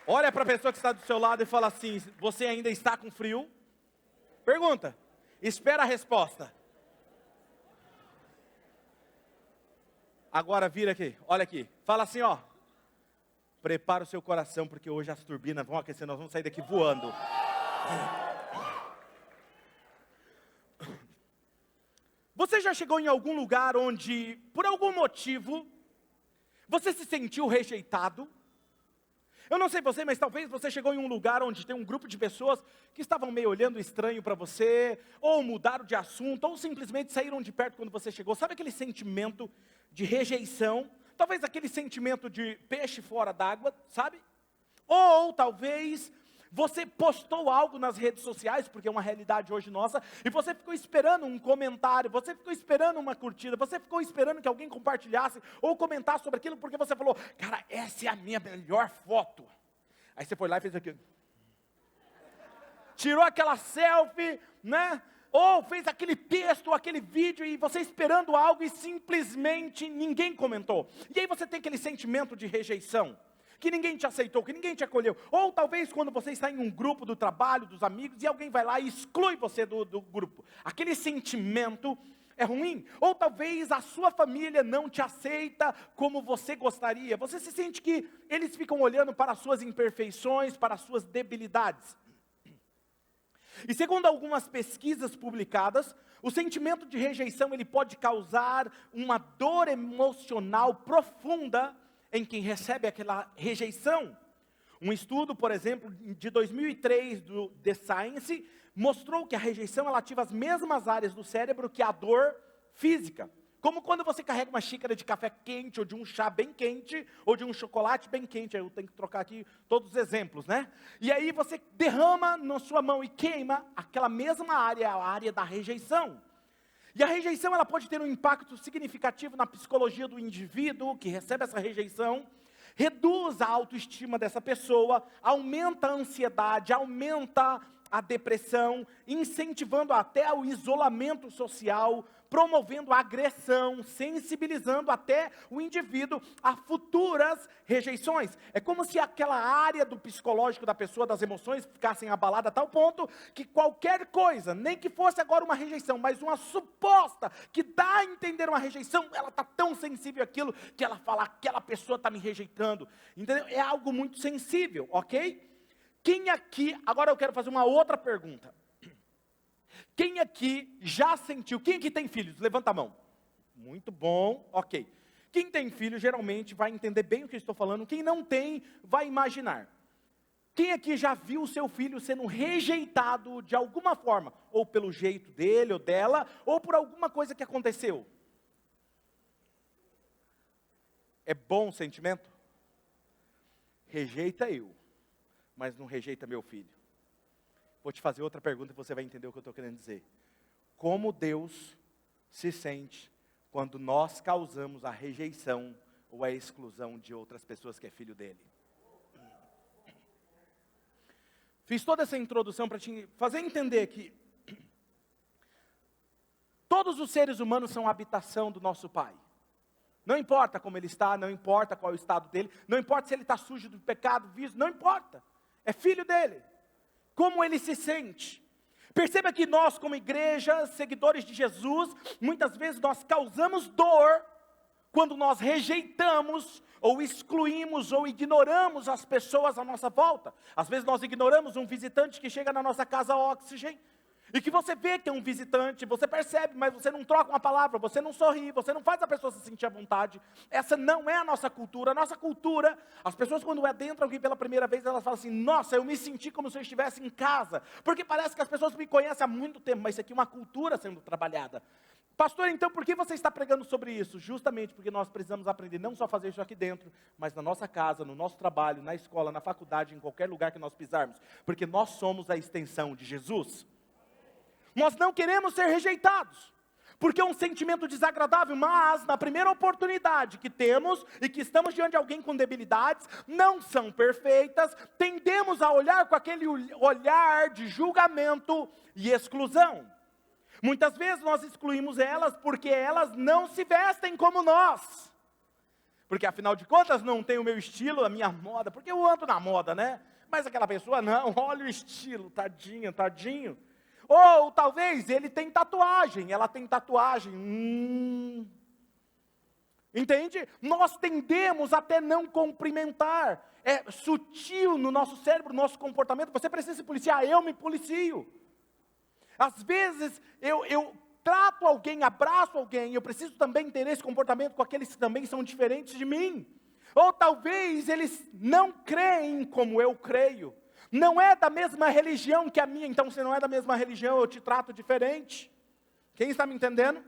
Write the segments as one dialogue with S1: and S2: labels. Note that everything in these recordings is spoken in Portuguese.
S1: Olha para a pessoa que está do seu lado e fala assim: você ainda está com frio? Pergunta. Espera a resposta. Agora vira aqui, olha aqui. Fala assim, ó. Prepara o seu coração, porque hoje as turbinas vão aquecer, nós vamos sair daqui voando. Você já chegou em algum lugar onde, por algum motivo, você se sentiu rejeitado? Eu não sei você, mas talvez você chegou em um lugar onde tem um grupo de pessoas que estavam meio olhando estranho para você, ou mudaram de assunto, ou simplesmente saíram de perto quando você chegou. Sabe aquele sentimento de rejeição? Talvez aquele sentimento de peixe fora d'água, sabe? Ou talvez você postou algo nas redes sociais, porque é uma realidade hoje nossa, e você ficou esperando um comentário, você ficou esperando uma curtida, você ficou esperando que alguém compartilhasse ou comentasse sobre aquilo, porque você falou: cara, essa é a minha melhor foto. Aí você foi lá e fez aquilo. Tirou aquela selfie, né? Ou fez aquele texto, aquele vídeo, e você esperando algo e simplesmente ninguém comentou. E aí você tem aquele sentimento de rejeição, que ninguém te aceitou, que ninguém te acolheu. Ou talvez quando você está em um grupo do trabalho, dos amigos, e alguém vai lá e exclui você do grupo. Aquele sentimento é ruim. Ou talvez a sua família não te aceita como você gostaria. Você se sente que eles ficam olhando para as suas imperfeições, para as suas debilidades. E segundo algumas pesquisas publicadas, o sentimento de rejeição ele pode causar uma dor emocional profunda em quem recebe aquela rejeição. Um estudo, por exemplo, de 2003 do The Science, mostrou que a rejeição ela ativa as mesmas áreas do cérebro que a dor física. Como quando você carrega uma xícara de café quente, ou de um chá bem quente, ou de um chocolate bem quente. Aí eu tenho que trocar aqui todos os exemplos, né? E aí você derrama na sua mão e queima aquela mesma área, a área da rejeição. E a rejeição ela pode ter um impacto significativo na psicologia do indivíduo que recebe essa rejeição, reduz a autoestima dessa pessoa, aumenta a ansiedade, aumenta a depressão, incentivando até o isolamento social, promovendo a agressão, sensibilizando até o indivíduo a futuras rejeições. É como se aquela área do psicológico da pessoa, das emoções, ficassem abalada a tal ponto que qualquer coisa, nem que fosse agora uma rejeição, mas uma suposta, que dá a entender uma rejeição, ela está tão sensível àquilo, que ela fala: aquela pessoa está me rejeitando. Entendeu? É algo muito sensível, ok? Quem aqui, agora eu quero fazer uma outra pergunta. Quem aqui já sentiu, quem aqui tem filhos? Levanta a mão. Muito bom, ok. Quem tem filho geralmente vai entender bem o que eu estou falando. Quem não tem, vai imaginar. Quem aqui já viu o seu filho sendo rejeitado de alguma forma? Ou pelo jeito dele ou dela, ou por alguma coisa que aconteceu? É bom o sentimento? Rejeita eu, mas não rejeita meu filho. Vou te fazer outra pergunta e você vai entender o que eu estou querendo dizer. Como Deus se sente quando nós causamos a rejeição ou a exclusão de outras pessoas que é filho dele? Fiz toda essa introdução para te fazer entender que todos os seres humanos são a habitação do nosso Pai. Não importa como ele está, não importa qual é o estado dele, não importa se ele está sujo do pecado, vício, não importa. É filho dele. Como ele se sente? Perceba que nós, como igreja, seguidores de Jesus, muitas vezes nós causamos dor quando nós rejeitamos, ou excluímos, ou ignoramos as pessoas à nossa volta. Às vezes nós ignoramos um visitante que chega na nossa casa Oxygen, e que você vê que é um visitante, você percebe, mas você não troca uma palavra, você não sorri, você não faz a pessoa se sentir à vontade. Essa não é a nossa cultura. A nossa cultura, as pessoas quando adentram aqui pela primeira vez, elas falam assim: nossa, eu me senti como se eu estivesse em casa, porque parece que as pessoas me conhecem há muito tempo, mas isso aqui é uma cultura sendo trabalhada. Pastor, então por que você está pregando sobre isso? Justamente porque nós precisamos aprender não só a fazer isso aqui dentro, mas na nossa casa, no nosso trabalho, na escola, na faculdade, em qualquer lugar que nós pisarmos, porque nós somos a extensão de Jesus. Nós não queremos ser rejeitados, porque é um sentimento desagradável, mas na primeira oportunidade que temos, e que estamos diante de alguém com debilidades, não são perfeitas, tendemos a olhar com aquele olhar de julgamento e exclusão. Muitas vezes nós excluímos elas, porque elas não se vestem como nós. Porque afinal de contas não tem o meu estilo, a minha moda, porque eu ando na moda, né? Mas aquela pessoa não, olha o estilo, tadinho, tadinho. Ou talvez ele tem tatuagem, ela tem tatuagem. Entende? Nós tendemos até não cumprimentar. É sutil no nosso cérebro, no nosso comportamento. Você precisa se policiar, eu me policio. Às vezes eu trato alguém, abraço alguém, eu preciso também ter esse comportamento com aqueles que também são diferentes de mim. Ou talvez eles não creem como eu creio. Não é da mesma religião que a minha, então se não é da mesma religião, eu te trato diferente. Quem está me entendendo?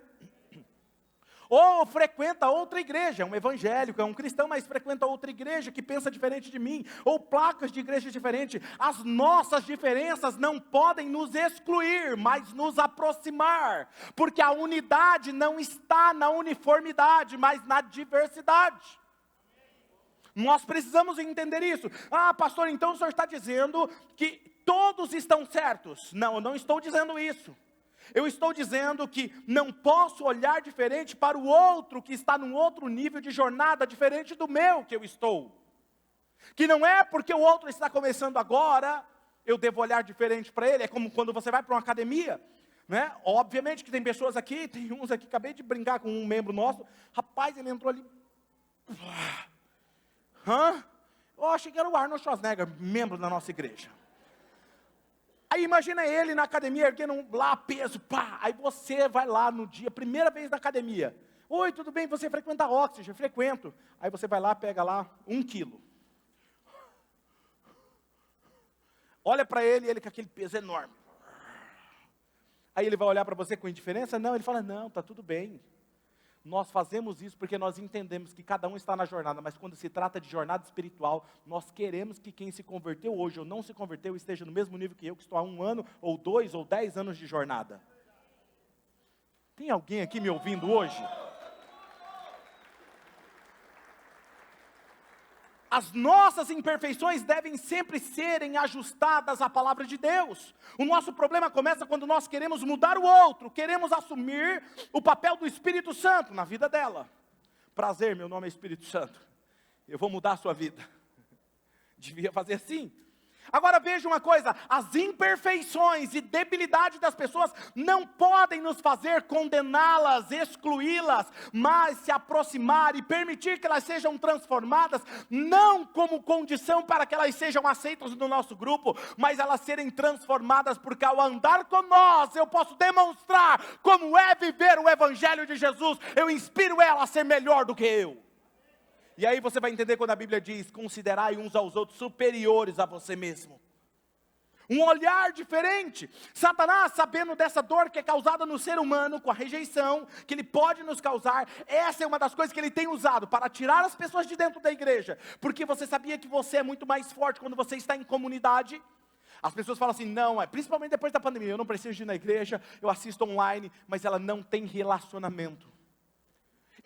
S1: Ou frequenta outra igreja, é um evangélico, é um cristão, mas frequenta outra igreja que pensa diferente de mim, ou placas de igreja diferente. As nossas diferenças não podem nos excluir, mas nos aproximar, porque a unidade não está na uniformidade, mas na diversidade. Nós precisamos entender isso. Ah, pastor, então o senhor está dizendo que todos estão certos? Não, eu não estou dizendo isso. Eu estou dizendo que não posso olhar diferente para o outro que está num outro nível de jornada diferente do meu que eu estou. Que não é porque o outro está começando agora, eu devo olhar diferente para ele. É como quando você vai para uma academia, né? Obviamente que tem pessoas aqui, tem uns aqui, acabei de brincar com um membro nosso, rapaz, ele entrou ali. Eu achei que era o Arnold Schwarzenegger, membro da nossa igreja. Aí imagina ele na academia, erguendo lá peso, pá. Aí você vai lá no dia, primeira vez na academia. Oi, tudo bem, você frequenta Oxygen? Frequento. Aí você vai lá, pega lá 1 quilo. Olha para ele, ele com aquele peso enorme. Aí ele vai olhar para você com indiferença? Não, ele fala, não, está tudo bem. Nós fazemos isso porque nós entendemos que cada um está na jornada, mas quando se trata de jornada espiritual, nós queremos que quem se converteu hoje ou não se converteu esteja no mesmo nível que eu, que estou há 1 ano, ou 2, ou 10 anos de jornada. Tem alguém aqui me ouvindo hoje? As nossas imperfeições devem sempre serem ajustadas à palavra de Deus. O nosso problema começa quando nós queremos mudar o outro, queremos assumir o papel do Espírito Santo na vida dela. Prazer, meu nome é Espírito Santo. Eu vou mudar a sua vida. Devia fazer assim. Agora veja uma coisa, as imperfeições e debilidade das pessoas não podem nos fazer condená-las, excluí-las, mas se aproximar e permitir que elas sejam transformadas, não como condição para que elas sejam aceitas no nosso grupo, mas elas serem transformadas, porque ao andar com nós, eu posso demonstrar como é viver o Evangelho de Jesus, eu inspiro ela a ser melhor do que eu. E aí você vai entender quando a Bíblia diz, considerai uns aos outros superiores a você mesmo. Um olhar diferente. Satanás, sabendo dessa dor que é causada no ser humano, com a rejeição, que ele pode nos causar, essa é uma das coisas que ele tem usado para tirar as pessoas de dentro da igreja. Porque você sabia que você é muito mais forte quando você está em comunidade? As pessoas falam assim, não, principalmente depois da pandemia, eu não preciso ir na igreja, eu assisto online, mas ela não tem relacionamento.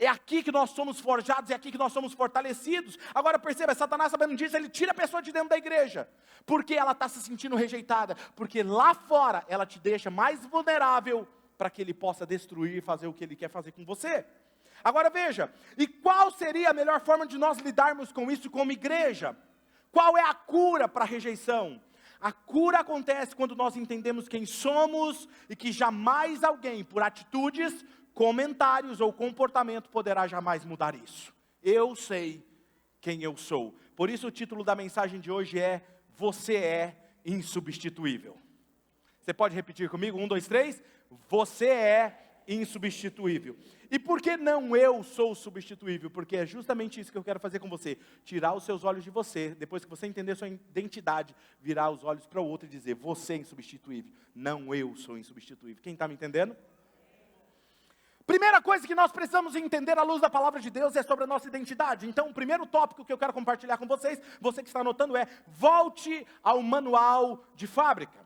S1: É aqui que nós somos forjados, é aqui que nós somos fortalecidos. Agora perceba, Satanás sabendo disso, ele tira a pessoa de dentro da igreja. Porque ela está se sentindo rejeitada. Porque lá fora, ela te deixa mais vulnerável para que ele possa destruir, fazer o que ele quer fazer com você. Agora veja, e qual seria a melhor forma de nós lidarmos com isso como igreja? Qual é a cura para a rejeição? A cura acontece quando nós entendemos quem somos e que jamais alguém, por atitudes, comentários ou comportamento poderá jamais mudar isso. Eu sei quem eu sou. Por isso o título da mensagem de hoje é Você é insubstituível. Você pode repetir comigo? 1, 2, 3. Você é insubstituível. E por que não eu sou substituível? Porque é justamente isso que eu quero fazer com você. Tirar os seus olhos de você, depois que você entender sua identidade, virar os olhos para o outro e dizer, você é insubstituível. Não eu sou insubstituível. Quem está me entendendo? Primeira coisa que nós precisamos entender à luz da palavra de Deus é sobre a nossa identidade. Então, o primeiro tópico que eu quero compartilhar com vocês, você que está anotando volte ao manual de fábrica.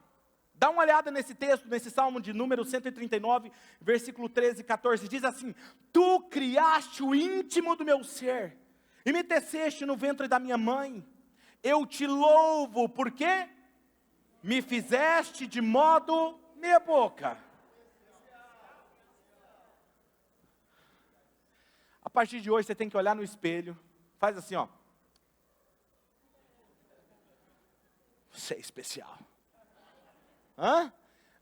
S1: Dá uma olhada nesse texto, nesse Salmo de número 139, versículo 13 e 14, diz assim, Tu criaste o íntimo do meu ser, e me teceste no ventre da minha mãe, eu te louvo, porque me fizeste de modo meia boca. A partir de hoje você tem que olhar no espelho, faz assim, ó. Você é especial. Hã?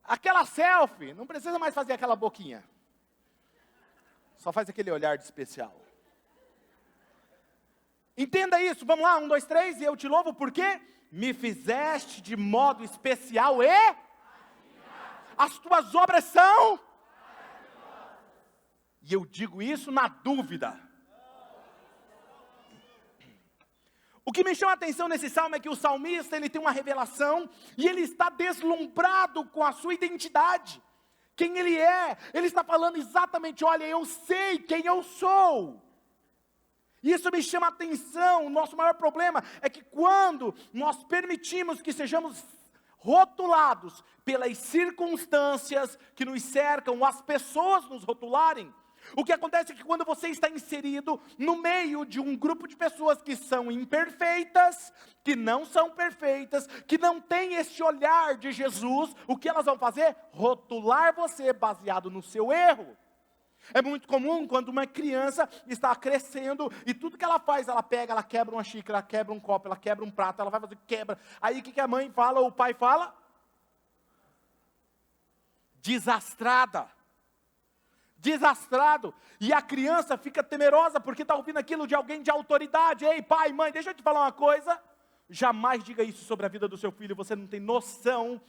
S1: Aquela selfie, não precisa mais fazer aquela boquinha. Só faz aquele olhar de especial. Entenda isso, vamos lá, 1, 2, 3, e eu te louvo porque me fizeste de modo especial e as tuas obras são. E eu digo isso na dúvida. O que me chama a atenção nesse salmo é que o salmista, ele tem uma revelação, e ele está deslumbrado com a sua identidade, quem ele é. Ele está falando exatamente, olha, eu sei quem eu sou. E isso me chama a atenção. O nosso maior problema é que quando nós permitimos que sejamos rotulados pelas circunstâncias que nos cercam, as pessoas nos rotularem, o que acontece é que quando você está inserido no meio de um grupo de pessoas que são imperfeitas, que não são perfeitas, que não têm esse olhar de Jesus, o que elas vão fazer? Rotular você baseado no seu erro. É muito comum quando uma criança está crescendo e tudo que ela faz, ela pega, ela quebra uma xícara, ela quebra um copo, ela quebra um prato, ela vai fazer, quebra. Aí o que a mãe fala, ou o pai fala? Desastrada. Desastrado. E a criança fica temerosa porque está ouvindo aquilo de alguém de autoridade. Ei, pai, mãe, deixa eu te falar uma coisa. Jamais diga isso sobre a vida do seu filho. Você não tem noção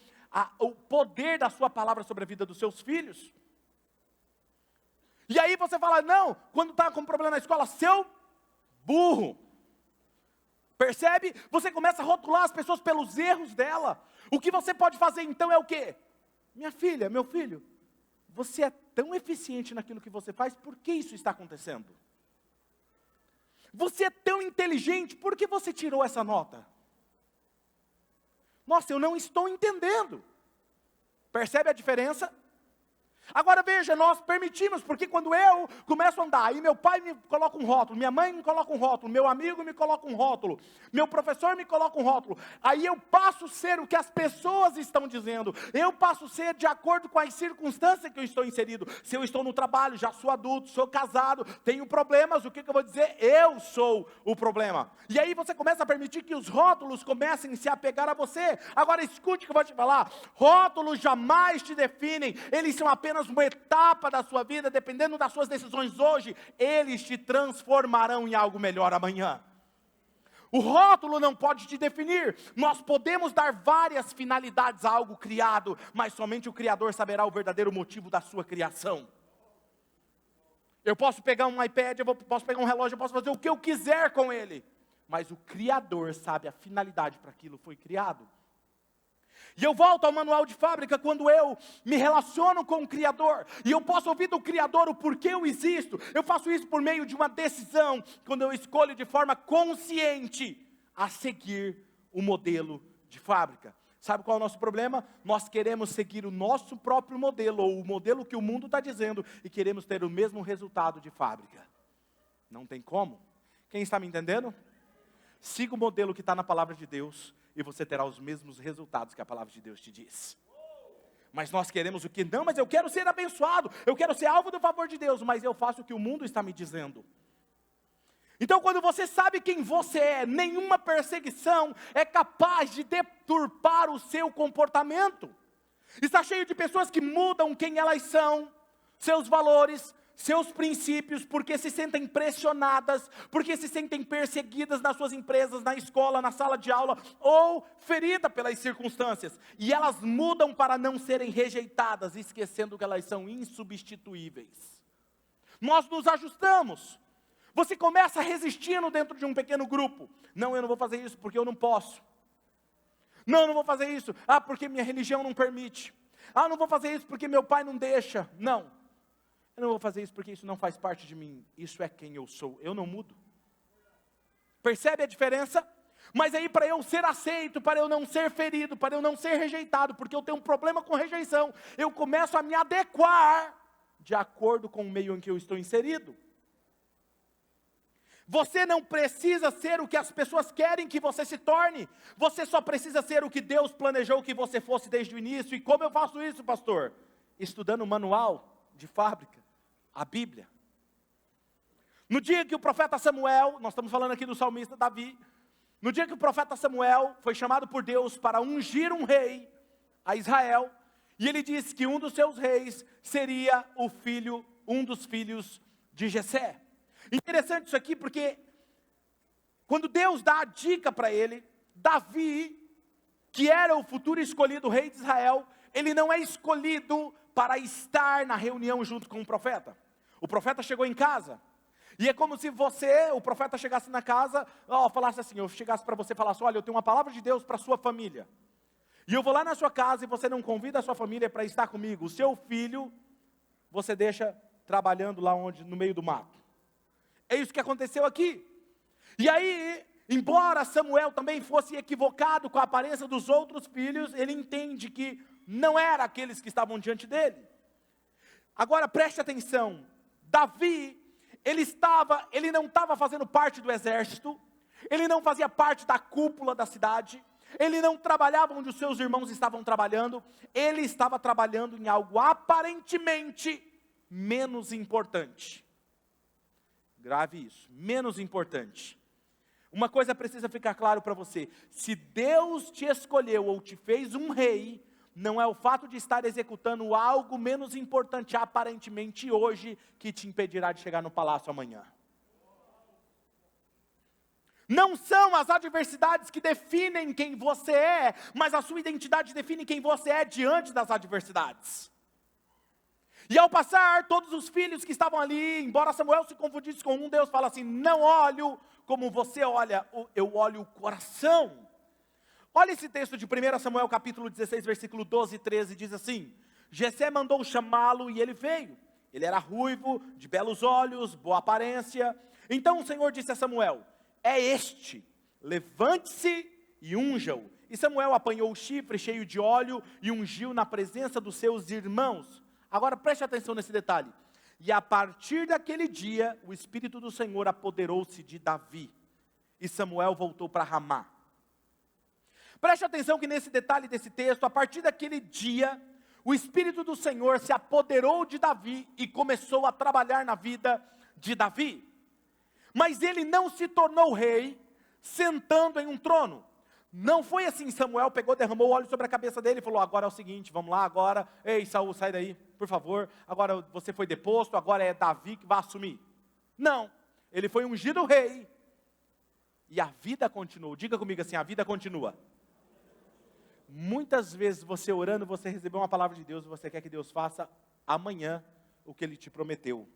S1: o poder da sua palavra sobre a vida dos seus filhos. E aí você fala, não, quando está com problema na escola, seu burro. Percebe? Você começa a rotular as pessoas pelos erros dela. O que você pode fazer então é o quê? Minha filha, meu filho, você é tão eficiente naquilo que você faz, por que isso está acontecendo? Você é tão inteligente, por que você tirou essa nota? Nossa, eu não estou entendendo. Percebe a diferença? Agora veja, nós permitimos, porque quando eu começo a andar, aí meu pai me coloca um rótulo, minha mãe me coloca um rótulo, meu amigo me coloca um rótulo, meu professor me coloca um rótulo, aí eu passo a ser o que as pessoas estão dizendo, eu passo a ser de acordo com as circunstâncias que eu estou inserido. Se eu estou no trabalho, já sou adulto, sou casado, tenho problemas, o que eu vou dizer? Eu sou o problema. E aí você começa a permitir que os rótulos comecem a se apegar a você. Agora escute o que eu vou te falar, rótulos jamais te definem, eles são apenas uma etapa da sua vida, dependendo das suas decisões hoje, eles te transformarão em algo melhor amanhã. O rótulo não pode te definir. Nós podemos dar várias finalidades a algo criado, mas somente o Criador saberá o verdadeiro motivo da sua criação. Eu posso pegar um iPad, posso pegar um relógio, eu posso fazer o que eu quiser com ele, mas o Criador sabe a finalidade para aquilo foi criado. E eu volto ao manual de fábrica quando eu me relaciono com o Criador. E eu posso ouvir do Criador o porquê eu existo. Eu faço isso por meio de uma decisão, quando eu escolho de forma consciente a seguir o modelo de fábrica. Sabe qual é o nosso problema? Nós queremos seguir o nosso próprio modelo, ou o modelo que o mundo está dizendo, e queremos ter o mesmo resultado de fábrica. Não tem como. Quem está me entendendo? Siga o modelo que está na palavra de Deus, e você terá os mesmos resultados que a palavra de Deus te diz. Mas nós queremos o que? Não, mas eu quero ser abençoado, eu quero ser alvo do favor de Deus, mas eu faço o que o mundo está me dizendo. Então quando você sabe quem você é, nenhuma perseguição é capaz de deturpar o seu comportamento. Está cheio de pessoas que mudam quem elas são, seus valores, seus princípios, porque se sentem pressionadas, porque se sentem perseguidas nas suas empresas, na escola, na sala de aula, ou feridas pelas circunstâncias, e elas mudam para não serem rejeitadas, esquecendo que elas são insubstituíveis. Nós nos ajustamos. Você começa resistindo dentro de um pequeno grupo. Não, eu não vou fazer isso porque eu não posso. Não, eu não vou fazer isso, porque minha religião não permite. Eu não vou fazer isso porque meu pai não deixa. Não. Eu não vou fazer isso porque isso não faz parte de mim. Isso é quem eu sou. Eu não mudo. Percebe a diferença? Mas aí para eu ser aceito, para eu não ser ferido, para eu não ser rejeitado, porque eu tenho um problema com rejeição, eu começo a me adequar de acordo com o meio em que eu estou inserido. Você não precisa ser o que as pessoas querem que você se torne. Você só precisa ser o que Deus planejou que você fosse desde o início. E como eu faço isso, pastor? Estudando o manual de fábrica, a Bíblia. No dia que o profeta Samuel, nós estamos falando aqui do salmista Davi, no dia que o profeta Samuel foi chamado por Deus para ungir um rei a Israel, e ele disse que um dos seus reis seria um dos filhos de Jessé. Interessante isso aqui porque quando Deus dá a dica para ele, Davi, que era o futuro escolhido rei de Israel, ele não é escolhido para estar na reunião junto com o profeta. O profeta chegou em casa, e é como se o profeta chegasse na casa, falasse assim, eu chegasse para você e falasse, olha, eu tenho uma palavra de Deus para a sua família, e eu vou lá na sua casa e você não convida a sua família para estar comigo, o seu filho, você deixa trabalhando lá no meio do mato. É isso que aconteceu aqui. E aí, embora Samuel também fosse equivocado com a aparência dos outros filhos, ele entende que não era aqueles que estavam diante dele. Agora preste atenção, Davi, ele não estava fazendo parte do exército, ele não fazia parte da cúpula da cidade, ele não trabalhava onde os seus irmãos estavam trabalhando, ele estava trabalhando em algo aparentemente menos importante. Grave isso, menos importante. Uma coisa precisa ficar claro para você, se Deus te escolheu ou te fez um rei, não é o fato de estar executando algo menos importante aparentemente hoje, que te impedirá de chegar no palácio amanhã. Não são as adversidades que definem quem você é, mas a sua identidade define quem você é diante das adversidades. E ao passar, todos os filhos que estavam ali, embora Samuel se confundisse com um, Deus fala assim, não olho como você olha, eu olho o coração. Olha esse texto de 1 Samuel capítulo 16, versículo 12 e 13, diz assim, Jessé mandou chamá-lo e ele veio. Ele era ruivo, de belos olhos, boa aparência. Então o Senhor disse a Samuel, é este, levante-se e unja-o. E Samuel apanhou o chifre cheio de óleo e ungiu na presença dos seus irmãos. Agora preste atenção nesse detalhe. E a partir daquele dia, o Espírito do Senhor apoderou-se de Davi. E Samuel voltou para Ramá. Preste atenção que nesse detalhe desse texto, a partir daquele dia, o Espírito do Senhor se apoderou de Davi e começou a trabalhar na vida de Davi. Mas ele não se tornou rei sentando em um trono. Não foi assim, Samuel pegou, derramou óleo sobre a cabeça dele e falou, agora é o seguinte, vamos lá agora, ei Saul, sai daí, por favor, agora você foi deposto, agora é Davi que vai assumir. Não, ele foi ungido rei, e a vida continuou. Diga comigo assim, a vida continua. Muitas vezes você orando, você recebeu uma palavra de Deus, e você quer que Deus faça amanhã o que Ele te prometeu.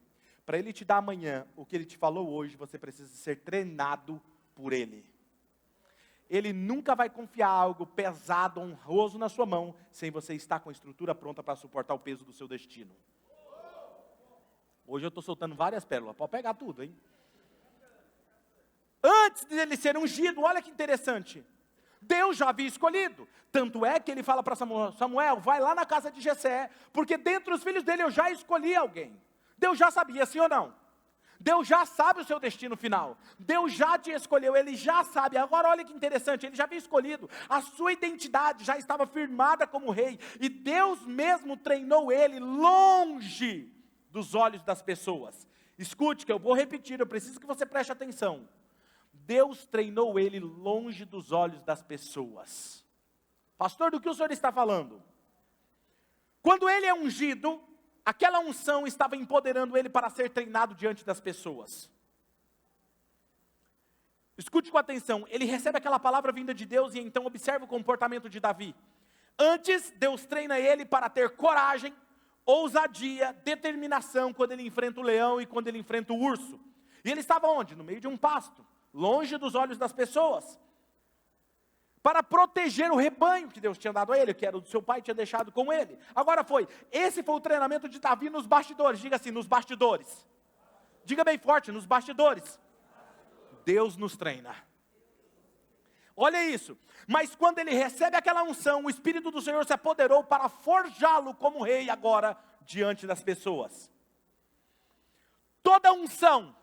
S1: Para Ele te dar amanhã o que Ele te falou hoje, você precisa ser treinado por Ele. Ele nunca vai confiar algo pesado, honroso na sua mão, sem você estar com a estrutura pronta para suportar o peso do seu destino. Hoje eu estou soltando várias pérolas, pode pegar tudo, hein? Antes dele ser ungido, olha que interessante, Deus já havia escolhido, tanto é que ele fala para Samuel, vai lá na casa de Jessé, porque dentre os filhos dele eu já escolhi alguém. Deus já sabia, sim ou não? Deus já sabe o seu destino final, Deus já te escolheu, Ele já sabe. Agora olha que interessante, Ele já havia escolhido, a sua identidade já estava firmada como rei, e Deus mesmo treinou ele longe dos olhos das pessoas. Escute que eu vou repetir, eu preciso que você preste atenção. Deus treinou ele longe dos olhos das pessoas. Pastor, do que o senhor está falando? Quando ele é ungido, aquela unção estava empoderando ele para ser treinado diante das pessoas. Escute com atenção, ele recebe aquela palavra vinda de Deus e então observa o comportamento de Davi. Antes, Deus treina ele para ter coragem, ousadia, determinação quando ele enfrenta o leão e quando ele enfrenta o urso. E ele estava onde? No meio de um pasto, longe dos olhos das pessoas, para proteger o rebanho que Deus tinha dado a ele, que era o do seu pai, tinha deixado com ele. Agora esse foi o treinamento de Davi nos bastidores. Diga assim, nos bastidores. Diga bem forte, nos bastidores. Deus nos treina. Olha isso, mas quando ele recebe aquela unção, o Espírito do Senhor se apoderou para forjá-lo como rei agora, diante das pessoas. Toda unção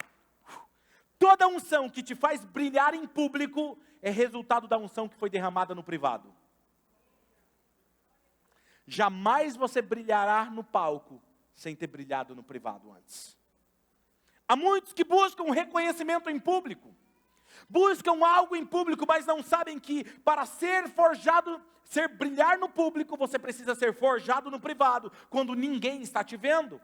S1: que te faz brilhar em público, é resultado da unção que foi derramada no privado. Jamais você brilhará no palco, sem ter brilhado no privado antes. Há muitos que buscam reconhecimento em público. Buscam algo em público, mas não sabem que para ser forjado, brilhar no público, você precisa ser forjado no privado, quando ninguém está te vendo.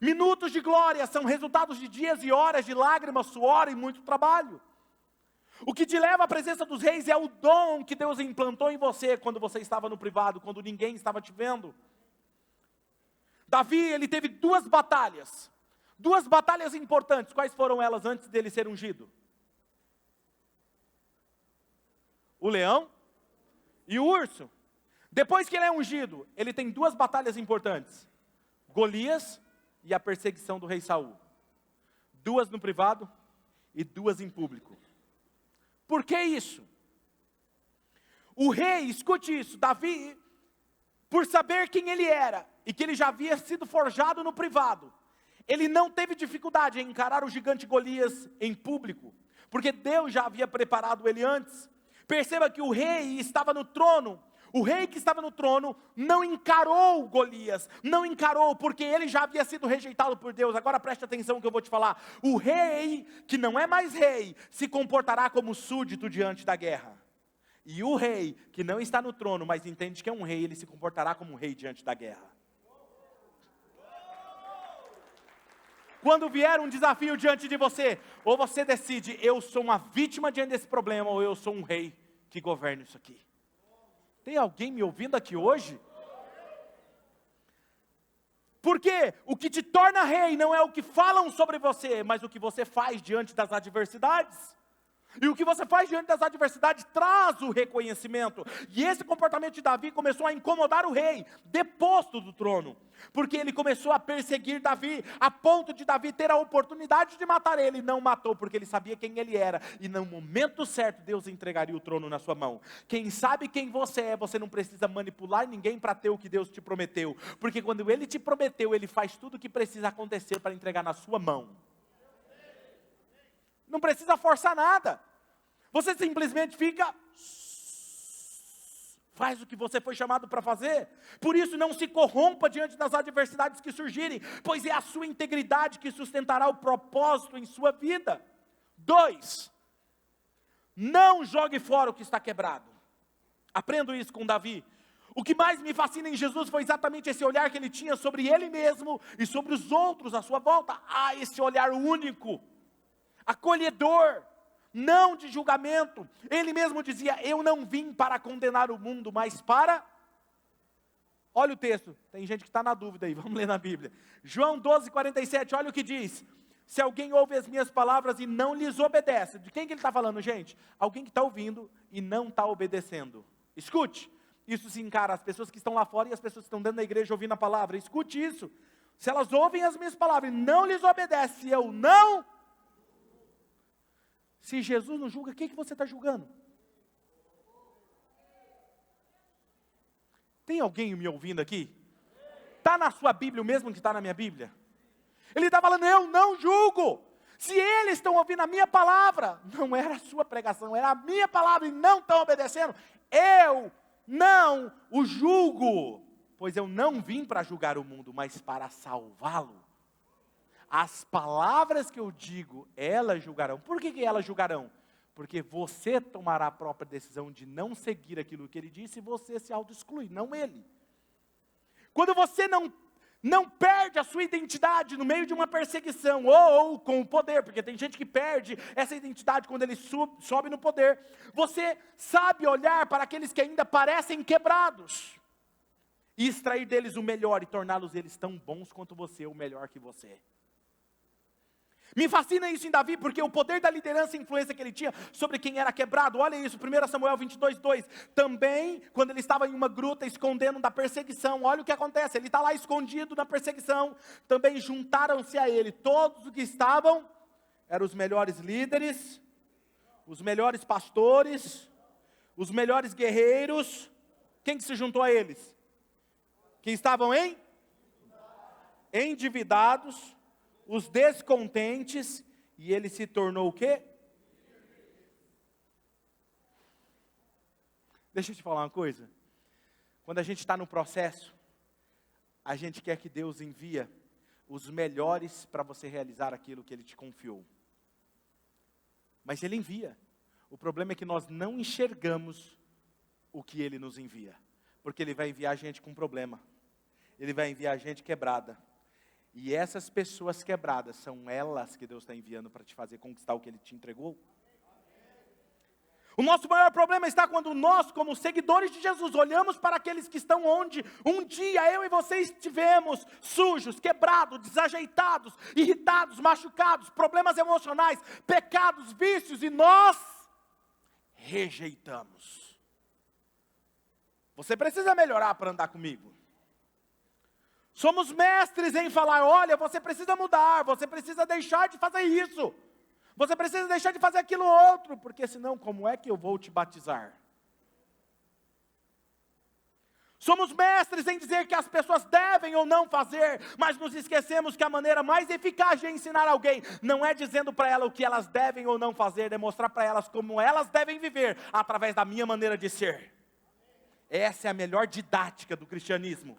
S1: Minutos de glória são resultados de dias e horas de lágrimas, suor e muito trabalho. O que te leva à presença dos reis é o dom que Deus implantou em você quando você estava no privado, quando ninguém estava te vendo. Davi, ele teve duas batalhas importantes. Quais foram elas antes dele ser ungido? O leão e o urso. Depois que ele é ungido, ele tem duas batalhas importantes: Golias e a perseguição do rei Saul. Duas no privado e duas em público. Por que isso? O rei, escute isso, Davi, por saber quem ele era e que ele já havia sido forjado no privado, ele não teve dificuldade em encarar o gigante Golias em público, porque Deus já havia preparado ele antes. Perceba que o rei estava no trono. O rei que estava no trono não encarou Golias, não encarou, porque ele já havia sido rejeitado por Deus. Agora preste atenção no que eu vou te falar. O rei, que não é mais rei, se comportará como súdito diante da guerra. E o rei, que não está no trono, mas entende que é um rei, ele se comportará como um rei diante da guerra. Quando vier um desafio diante de você, ou você decide, eu sou uma vítima diante desse problema, ou eu sou um rei que governa isso aqui. Tem alguém me ouvindo aqui hoje? Porque o que te torna rei não é o que falam sobre você, mas o que você faz diante das adversidades. E o que você faz diante das adversidades traz o reconhecimento. E esse comportamento de Davi começou a incomodar o rei, deposto do trono. Porque ele começou a perseguir Davi, a ponto de Davi ter a oportunidade de matar ele. Não matou, porque ele sabia quem ele era. E no momento certo, Deus entregaria o trono na sua mão. Quem sabe quem você é, você não precisa manipular ninguém para ter o que Deus te prometeu. Porque quando Ele te prometeu, Ele faz tudo o que precisa acontecer para entregar na sua mão. Não precisa forçar nada. Você simplesmente faz o que você foi chamado para fazer. Por isso não se corrompa diante das adversidades que surgirem, pois é a sua integridade que sustentará o propósito em sua vida. 2. Não jogue fora o que está quebrado. Aprendo isso com Davi. O que mais me fascina em Jesus foi exatamente esse olhar que ele tinha sobre ele mesmo e sobre os outros à sua volta. Esse olhar único, acolhedor, não de julgamento. Ele mesmo dizia, eu não vim para condenar o mundo, mas para... Olha o texto, tem gente que está na dúvida aí, vamos ler na Bíblia. João 12:47, olha o que diz. Se alguém ouve as minhas palavras e não lhes obedece. De quem que ele está falando, gente? Alguém que está ouvindo e não está obedecendo. Escute, isso se encara as pessoas que estão lá fora e as pessoas que estão dentro da igreja ouvindo a palavra. Escute isso. Se elas ouvem as minhas palavras e não lhes obedecem, eu não... Se Jesus não julga, o que você está julgando? Tem alguém me ouvindo aqui? Está na sua Bíblia o mesmo que está na minha Bíblia? Ele está falando, eu não julgo. Se eles estão ouvindo a minha palavra, não era a sua pregação, era a minha palavra e não estão obedecendo, eu não o julgo. Pois eu não vim para julgar o mundo, mas para salvá-lo. As palavras que eu digo, elas julgarão. Por que elas julgarão? Porque você tomará a própria decisão de não seguir aquilo que ele disse e você se auto-exclui, não ele. Quando você não perde a sua identidade no meio de uma perseguição, ou com o poder, porque tem gente que perde essa identidade quando ele sobe no poder. Você sabe olhar para aqueles que ainda parecem quebrados, e extrair deles o melhor, e torná-los eles tão bons quanto você, ou melhor que você. Me fascina isso em Davi, porque o poder da liderança e influência que ele tinha sobre quem era quebrado. Olha isso, 1 Samuel 22:2. Também, quando ele estava em uma gruta, escondendo da perseguição, olha o que acontece, ele está lá escondido na perseguição. Também juntaram-se a ele todos os que estavam, eram os melhores líderes, os melhores pastores, os melhores guerreiros. Quem que se juntou a eles? Que estavam endividados, os descontentes, e ele se tornou o quê? Deixa eu te falar uma coisa. Quando a gente está no processo, a gente quer que Deus envia os melhores para você realizar aquilo que Ele te confiou. Mas Ele envia. O problema é que nós não enxergamos o que Ele nos envia. Porque Ele vai enviar gente com problema. Ele vai enviar gente quebrada. E essas pessoas quebradas, são elas que Deus está enviando para te fazer conquistar o que Ele te entregou. O nosso maior problema está quando nós, como seguidores de Jesus, olhamos para aqueles que estão onde um dia eu e você estivemos sujos, quebrados, desajeitados, irritados, machucados, problemas emocionais, pecados, vícios, e nós rejeitamos. Você precisa melhorar para andar comigo. Somos mestres em falar, olha, você precisa mudar, você precisa deixar de fazer isso. Você precisa deixar de fazer aquilo outro, porque senão como é que eu vou te batizar? Somos mestres em dizer que as pessoas devem ou não fazer, mas nos esquecemos que a maneira mais eficaz de ensinar alguém não é dizendo para ela o que elas devem ou não fazer, é mostrar para elas como elas devem viver através da minha maneira de ser. Essa é a melhor didática do cristianismo.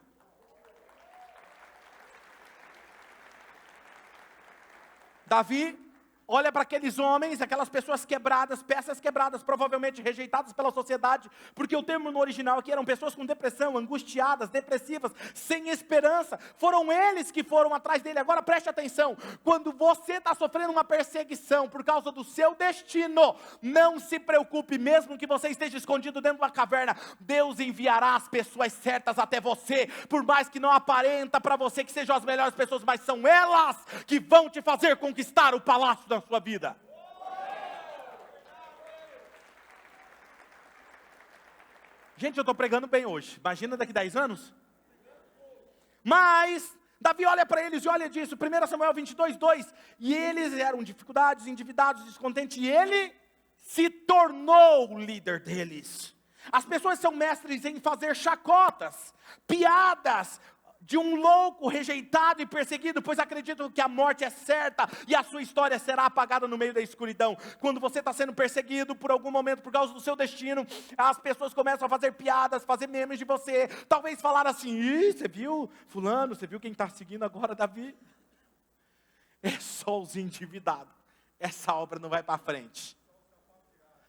S1: Davi olha para aqueles homens, aquelas pessoas quebradas, peças quebradas, provavelmente rejeitadas pela sociedade, porque o termo no original aqui eram pessoas com depressão, angustiadas, depressivas, sem esperança. Foram eles que foram atrás dele. Agora preste atenção, quando você está sofrendo uma perseguição por causa do seu destino, não se preocupe, mesmo que você esteja escondido dentro de uma caverna, Deus enviará as pessoas certas até você, por mais que não aparenta para você que sejam as melhores pessoas, mas são elas que vão te fazer conquistar o palácio da sua vida. Gente, eu estou pregando bem hoje. Imagina daqui 10 anos. Mas Davi olha para eles e olha disso, 1 Samuel 22:2, e eles eram dificuldades, endividados, descontentes, e ele se tornou o líder deles. As pessoas são mestres em fazer chacotas, piadas, de um louco rejeitado e perseguido, pois acreditam que a morte é certa e a sua história será apagada no meio da escuridão. Quando você está sendo perseguido por algum momento por causa do seu destino, as pessoas começam a fazer piadas, fazer memes de você, talvez falar assim, ih, você viu fulano, você viu quem está seguindo agora Davi? É só os endividados, essa obra não vai para frente.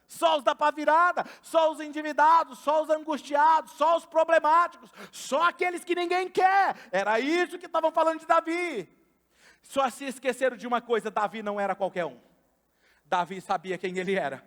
S1: Só os da pá virada, só os endividados, só os angustiados, só os problemáticos, só aqueles que ninguém quer. Era isso que estavam falando de Davi. Só se esqueceram de uma coisa, Davi não era qualquer um. Davi sabia quem ele era.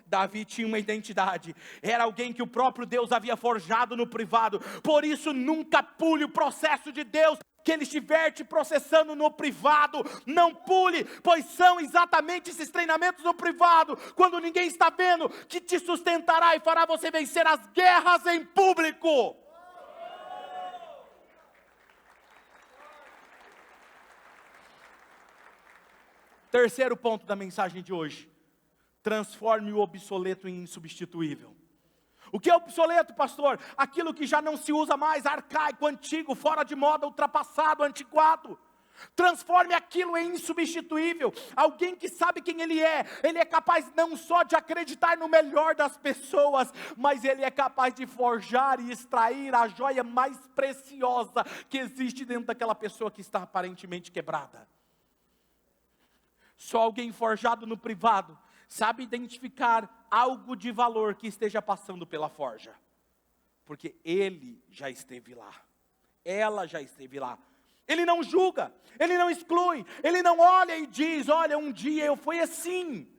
S1: Davi tinha uma identidade, era alguém que o próprio Deus havia forjado no privado. Por isso nunca pule o processo de Deus que Ele estiver te processando no privado. Não pule, pois são exatamente esses treinamentos no privado, quando ninguém está vendo, que te sustentará e fará você vencer as guerras em público. Terceiro ponto da mensagem de hoje: transforme o obsoleto em insubstituível. O que é obsoleto, pastor? Aquilo que já não se usa mais, arcaico, antigo, fora de moda, ultrapassado, antiquado. Transforme aquilo em insubstituível. Alguém que sabe quem ele é capaz não só de acreditar no melhor das pessoas, mas ele é capaz de forjar e extrair a joia mais preciosa que existe dentro daquela pessoa que está aparentemente quebrada. Só alguém forjado no privado sabe identificar algo de valor que esteja passando pela forja, porque ele já esteve lá, ela já esteve lá. Ele não julga, ele não exclui, ele não olha e diz, olha, um dia eu fui assim,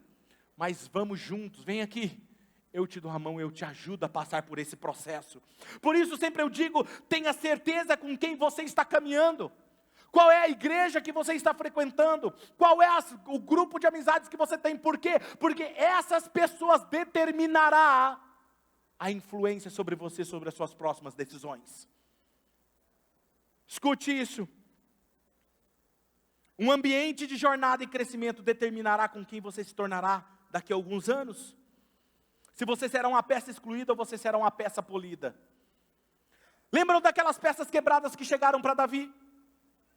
S1: mas vamos juntos, vem aqui, eu te dou a mão, eu te ajudo a passar por esse processo. Por isso sempre eu digo, tenha certeza com quem você está caminhando. Qual é a igreja que você está frequentando? Qual é o grupo de amizades que você tem? Por quê? Porque essas pessoas determinarão a influência sobre você, sobre as suas próximas decisões. Escute isso. Um ambiente de jornada e crescimento determinará com quem você se tornará daqui a alguns anos. Se você será uma peça excluída ou você será uma peça polida. Lembram daquelas peças quebradas que chegaram para Davi?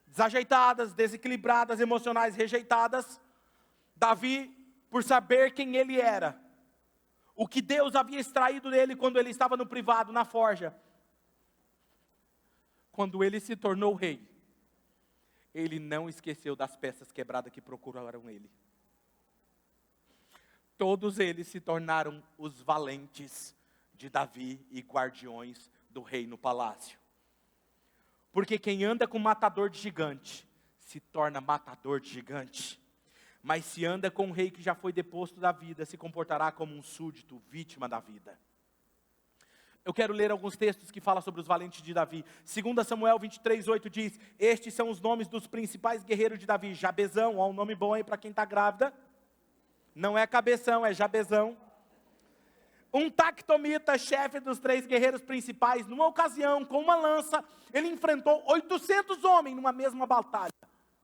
S1: Desajeitadas, desequilibradas, emocionais, rejeitadas. Davi, por saber quem ele era, o que Deus havia extraído dele quando ele estava no privado, na forja, quando ele se tornou rei, ele não esqueceu das peças quebradas que procuraram ele. Todos eles se tornaram os valentes de Davi e guardiões do rei no palácio. Porque quem anda com matador de gigante, se torna matador de gigante. Mas se anda com um rei que já foi deposto da vida, se comportará como um súdito, vítima da vida. Eu quero ler alguns textos que falam sobre os valentes de Davi. 2 Samuel 23:8 diz: estes são os nomes dos principais guerreiros de Davi. Jabezão, ó, um nome bom aí para quem está grávida. Não é cabeção, é Jabezão. Um tactomita, chefe dos 3 guerreiros principais, numa ocasião, com uma lança, ele enfrentou 800 homens numa mesma batalha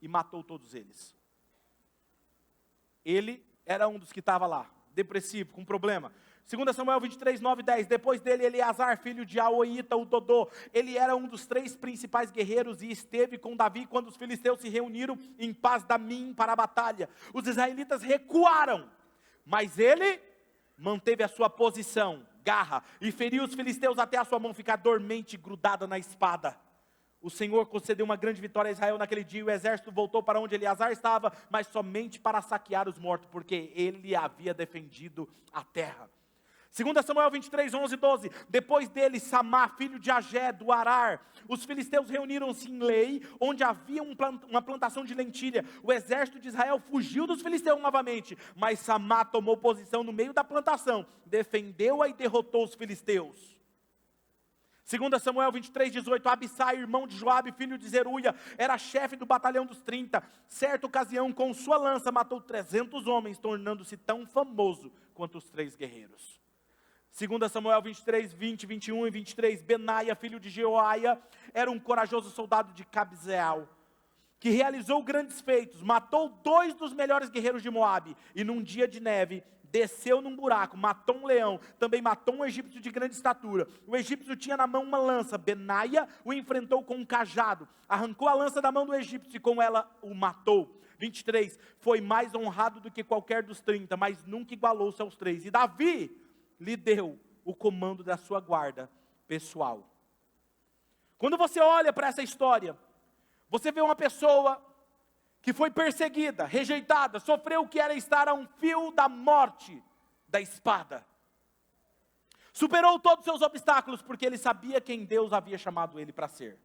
S1: e matou todos eles. Ele era um dos que estava lá, depressivo, com problema. 2 Samuel 23, 9 e 10, depois dele Eleazar, filho de Aoíta, o Dodô, ele era um dos 3 principais guerreiros e esteve com Davi quando os filisteus se reuniram em Pas-damim para a batalha. Os israelitas recuaram, mas ele manteve a sua posição, garra, e feriu os filisteus até a sua mão ficar dormente, grudada na espada. O Senhor concedeu uma grande vitória a Israel naquele dia, e o exército voltou para onde Eleazar estava, mas somente para saquear os mortos, porque ele havia defendido a terra. 2 Samuel 23, 11 e 12, depois dele, Samá, filho de Agé, do Arar, os filisteus reuniram-se em Lei, onde havia uma plantação de lentilha. O exército de Israel fugiu dos filisteus novamente, mas Samá tomou posição no meio da plantação, defendeu-a e derrotou os filisteus. 2 Samuel 23, 18, Abissai, irmão de Joabe, filho de Zeruia, era chefe do batalhão dos 30, certa ocasião, com sua lança, matou 300 homens, tornando-se tão famoso quanto os 3 guerreiros. 2 Samuel 23, 20, 21 e 23, Benaia, filho de Jeoaia, era um corajoso soldado de Cabzeel, que realizou grandes feitos, matou 2 dos melhores guerreiros de Moabe, e num dia de neve, desceu num buraco, matou um leão, também matou um egípcio de grande estatura. O egípcio tinha na mão uma lança, Benaia o enfrentou com um cajado, arrancou a lança da mão do egípcio e com ela o matou. 23, foi mais honrado do que qualquer dos 30, mas nunca igualou-se aos 3. E Davi lhe deu o comando da sua guarda pessoal. Quando você olha para essa história, você vê uma pessoa que foi perseguida, rejeitada, sofreu o que era estar a um fio da morte, da espada. Superou todos os seus obstáculos, porque ele sabia quem Deus havia chamado ele para ser.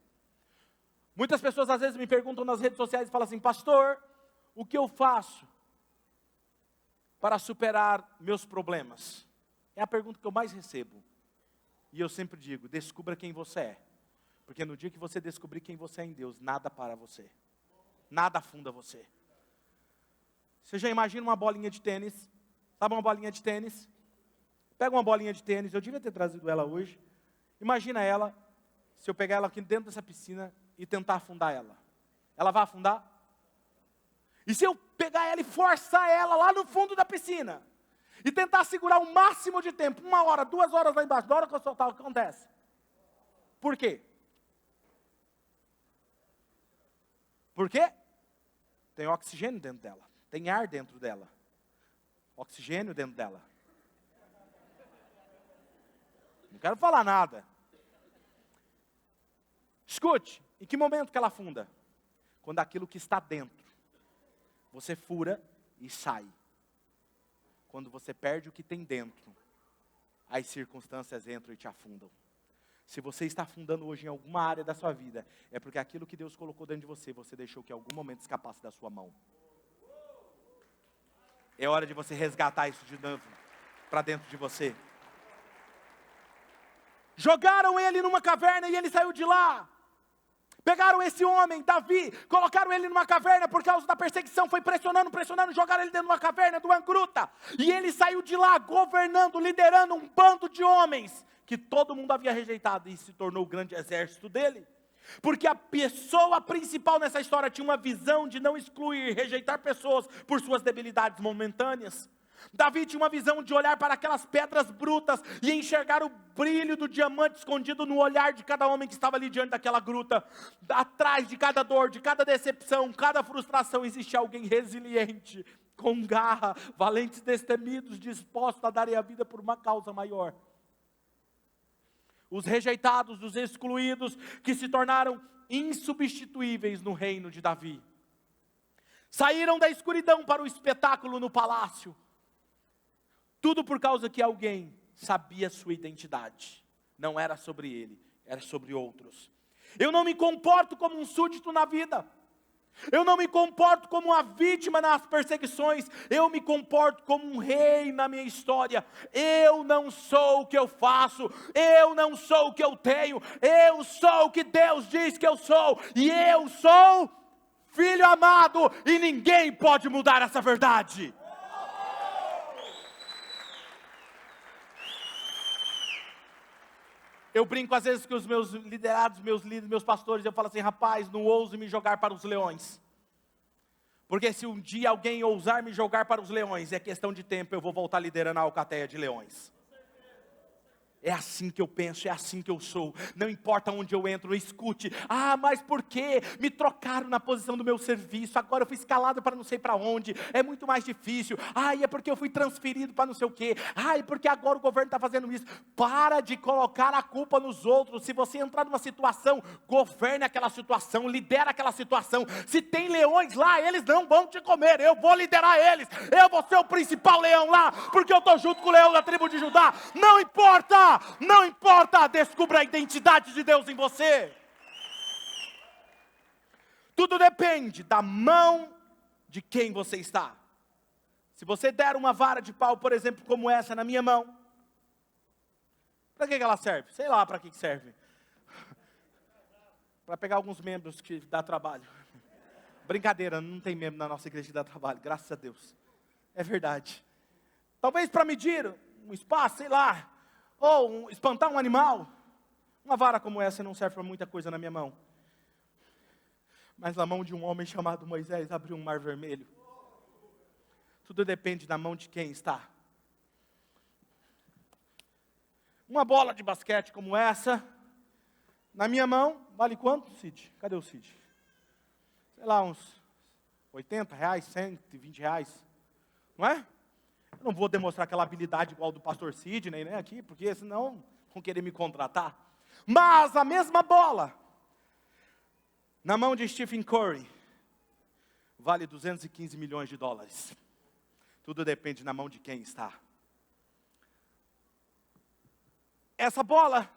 S1: Muitas pessoas às vezes me perguntam nas redes sociais e falam assim: pastor, o que eu faço para superar meus problemas? É a pergunta que eu mais recebo. E eu sempre digo: descubra quem você é. Porque no dia que você descobrir quem você é em Deus, nada para você. Nada afunda você. Você já imagina uma bolinha de tênis? Sabe uma bolinha de tênis? Pega uma bolinha de tênis, eu devia ter trazido ela hoje. Imagina ela, se eu pegar ela aqui dentro dessa piscina e tentar afundar ela. Ela vai afundar? E se eu pegar ela e forçar ela lá no fundo da piscina? E tentar segurar o máximo de tempo, 1 hora, 2 horas lá embaixo, da hora que eu soltar, o que acontece? Por quê? Por quê? Tem oxigênio dentro dela, tem ar dentro dela, oxigênio dentro dela. Não quero falar nada. Escute, em que momento que ela afunda? Quando aquilo que está dentro, você fura e sai. Quando você perde o que tem dentro, as circunstâncias entram e te afundam. Se você está afundando hoje em alguma área da sua vida, é porque aquilo que Deus colocou dentro de você, você deixou que em algum momento escapasse da sua mão. É hora de você resgatar isso de novo para dentro de você. Jogaram ele numa caverna e ele saiu de lá. Pegaram esse homem, Davi, colocaram ele numa caverna por causa da perseguição, foi pressionando, jogaram ele dentro de uma caverna, de uma gruta, e ele saiu de lá governando, liderando um bando de homens, que todo mundo havia rejeitado, e se tornou o grande exército dele, porque a pessoa principal nessa história tinha uma visão de não excluir, rejeitar pessoas por suas debilidades momentâneas. Davi tinha uma visão de olhar para aquelas pedras brutas e enxergar o brilho do diamante escondido no olhar de cada homem que estava ali diante daquela gruta. Atrás de cada dor, de cada decepção, cada frustração, existe alguém resiliente, com garra, valentes destemidos, dispostos a darem a vida por uma causa maior. os rejeitados, os excluídos, que se tornaram insubstituíveis no reino de Davi. Saíram da escuridão para o espetáculo no palácio. Tudo por causa que alguém sabia sua identidade. Não era sobre ele, era sobre outros. Eu não me comporto como um súdito na vida. Eu não me comporto como uma vítima nas perseguições. Eu me comporto como um rei na minha história. Eu não sou o que eu faço. Eu não sou o que eu tenho. Eu sou o que Deus diz que eu sou. E eu sou filho amado. E ninguém pode mudar essa verdade. Eu brinco às vezes com os meus liderados, meus líderes, meus pastores, eu falo assim, rapaz, não ouse me jogar para os leões. Porque se um dia alguém ousar me jogar para os leões, é questão de tempo, eu vou voltar liderando a alcateia de leões. É assim que eu penso, é assim que eu sou. Não importa onde eu entro, escute. Ah, mas por quê? Me trocaram na posição do meu serviço. Agora eu fui escalado para não sei para onde. É muito mais difícil. Ah, é porque eu fui transferido para não sei o quê. Ah, é porque agora o governo está fazendo isso. Para de colocar a culpa nos outros. Se você entrar numa situação, governe aquela situação, lidera aquela situação. Se tem leões lá, eles não vão te comer. Eu vou liderar eles. Eu vou ser o principal leão lá, porque eu estou junto com o leão da tribo de Judá. Não importa. Não importa, descubra a identidade de Deus em você. Tudo depende da mão de quem você está. Se você der uma vara de pau, por exemplo, como essa na minha mão, para que ela serve? Sei lá para que serve. Para pegar alguns membros que dá trabalho. Brincadeira, não tem membro na nossa igreja que dá trabalho, graças a Deus. É verdade. Talvez para medir um espaço, sei lá. Ou espantar um animal. Uma vara como essa não serve para muita coisa na minha mão. Mas na mão de um homem chamado Moisés abriu um mar vermelho. Tudo depende da mão de quem está. Uma bola de basquete como essa, na minha mão, vale quanto, Cid? Cadê o Cid? Sei lá, uns R$80, R$120. Não é? Eu não vou demonstrar aquela habilidade igual do pastor Sidney, né, aqui, porque senão vão querer me contratar. Mas a mesma bola, na mão de Stephen Curry, vale 215 milhões de dólares. Tudo depende na mão de quem está. Essa bola,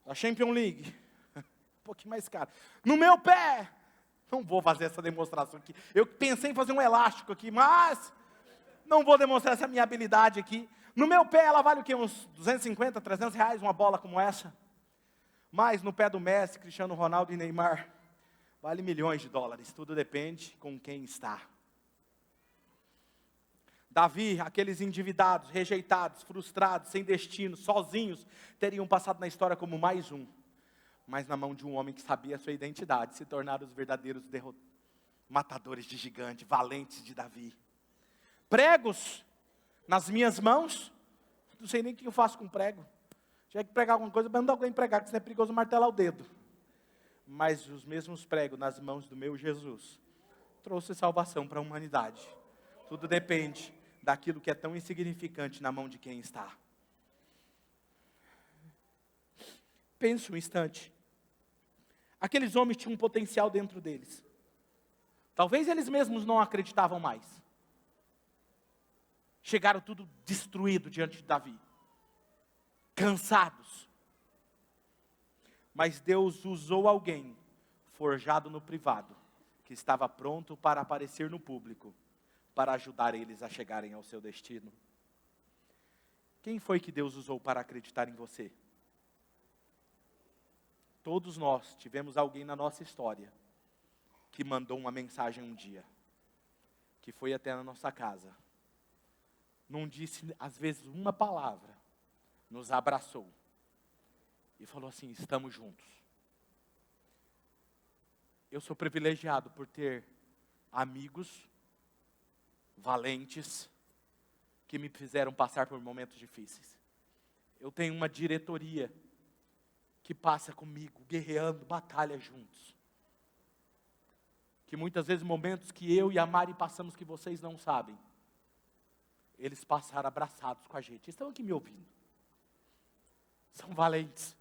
S1: da Champions League, um pouquinho mais cara. No meu pé, não vou fazer essa demonstração aqui. Eu pensei em fazer um elástico aqui, mas não vou demonstrar essa minha habilidade aqui. No meu pé ela vale o quê? Uns 250, 300 reais, uma bola como essa. Mas no pé do Messi, Cristiano Ronaldo e Neymar, vale milhões de dólares. Tudo depende com quem está. Davi, aqueles endividados, rejeitados, frustrados, sem destino, sozinhos, teriam passado na história como mais um. Mas na mão de um homem que sabia a sua identidade, se tornaram os verdadeiros matadores de gigante, valentes de Davi. Pregos nas minhas mãos, não sei nem o que eu faço com prego. Tinha que pregar alguma coisa, manda alguém pregar, que senão é perigoso martelar o dedo. Mas os mesmos pregos nas mãos do meu Jesus trouxe salvação para a humanidade. Tudo depende daquilo que é tão insignificante na mão de quem está. Pense um instante. Aqueles homens tinham um potencial dentro deles. Talvez eles mesmos não acreditavam mais. Chegaram tudo destruído diante de Davi. Cansados. Mas Deus usou alguém forjado no privado, que estava pronto para aparecer no público, para ajudar eles a chegarem ao seu destino. Quem foi que Deus usou para acreditar em você? Todos nós tivemos alguém na nossa história que mandou uma mensagem um dia, que foi até na nossa casa, não disse às vezes uma palavra, nos abraçou e falou assim: estamos juntos. Eu sou privilegiado por ter amigos valentes que me fizeram passar por momentos difíceis. Eu tenho uma diretoria que passa comigo, guerreando batalha juntos. Que muitas vezes momentos que eu e a Mari passamos que vocês não sabem, eles passaram abraçados com a gente. Estão aqui me ouvindo. são valentes.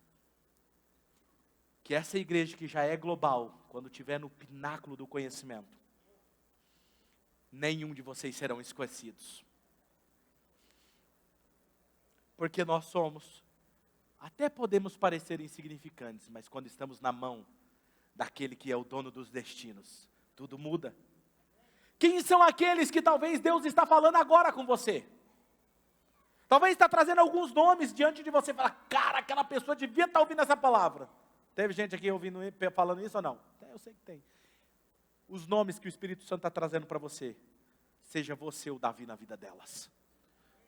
S1: Que essa igreja que já é global, quando estiver no pináculo do conhecimento, nenhum de vocês serão esquecidos. Porque nós somos, até podemos parecer insignificantes, mas quando estamos na mão daquele que é o dono dos destinos, tudo muda. Quem são aqueles que talvez Deus está falando agora com você? Talvez está trazendo alguns nomes diante de você, fala, cara, aquela pessoa devia estar ouvindo essa palavra. Teve gente aqui ouvindo, falando isso ou não? Eu sei que tem. Os nomes que o Espírito Santo está trazendo para você, seja você o Davi na vida delas.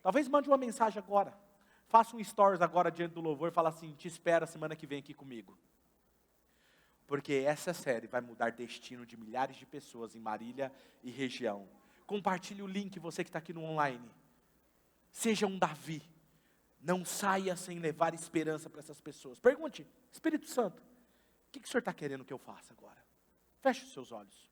S1: Talvez mande uma mensagem agora. Faça um stories agora diante do louvor e fala assim, te espero a semana que vem aqui comigo. Porque essa série vai mudar destino de milhares de pessoas em Marília e região. Compartilhe o link, você que está aqui no online. Seja um Davi. Não saia sem levar esperança para essas pessoas. Pergunte, Espírito Santo, o que o Senhor está querendo que eu faça agora? Feche os seus olhos.